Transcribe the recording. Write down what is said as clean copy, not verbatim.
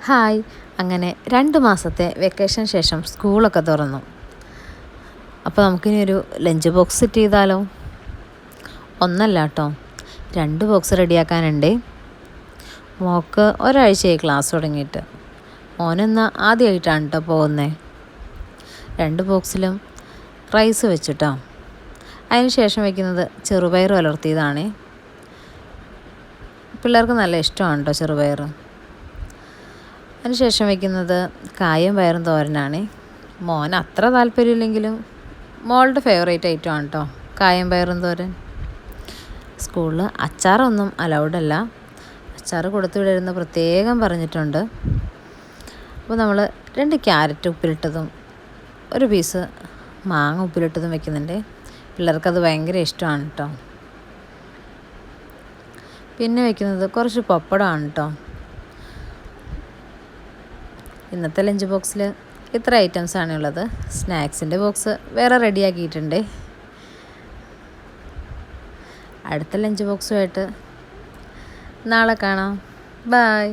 Hi. അങ്ങനെ 2 മാസത്തെ vacation ശേഷം സ്കൂളൊക്കെ തുറന്നു. അപ്പോൾ നമുക്കിനി ഒരു ലഞ്ച് ബോക്സ് സെറ്റ് ചെയ്താലോ? ഒന്നല്ല കേട്ടോ, 2 ബോക്സ് റെഡിയാക്കാനുണ്ട്. മോൾക്ക് ഒരാഴ്ചയായി ക്ലാസ് തുടങ്ങിയിട്ട്. മോനെന്നാൽ ആദ്യമായിട്ടാണ് കേട്ടോ പോകുന്നത്. 2 ബോക്സിലും റൈസ് വെച്ചിട്ടോ. അതിന് ശേഷം വയ്ക്കുന്നത് ചെറുപയർ ഉലർത്തിയതാണ്. പിള്ളേർക്ക് നല്ല ഇഷ്ടമാണ് കേട്ടോ ചെറുപയർ. അതിനുശേഷം വയ്ക്കുന്നത് കായും പയറും തോരനാണ്. മോൻ അത്ര താല്പര്യമില്ലെങ്കിലും മോളുടെ ഫേവറേറ്റ് ഐറ്റമാണ് കേട്ടോ കായും പയറും തോരൻ. സ്കൂളിൽ അച്ചാറൊന്നും അലൗഡല്ല. അച്ചാർ കൊടുത്തു വിടരുന്ന പ്രത്യേകം പറഞ്ഞിട്ടുണ്ട്. അപ്പോൾ നമ്മൾ 2 ക്യാരറ്റ് ഉപ്പിലിട്ടതും 1 പീസ് മാങ്ങ ഉപ്പിലിട്ടതും വെക്കുന്നുണ്ട്. പിള്ളേർക്കത് ഭയങ്കര ഇഷ്ടമാണ് കേട്ടോ. പിന്നെ വയ്ക്കുന്നത് കുറച്ച് പപ്പടമാണ് കേട്ടോ. ഇന്നത്തെ ലഞ്ച് ബോക്സിൽ ഇത്ര ഐറ്റംസാണ് ഉള്ളത്. സ്നാക്സിൻ്റെ ബോക്സ് വേറെ റെഡിയാക്കിയിട്ടുണ്ട്. അടുത്ത ലഞ്ച് ബോക്സുമായിട്ട് നാളെ കാണാം. ബൈ.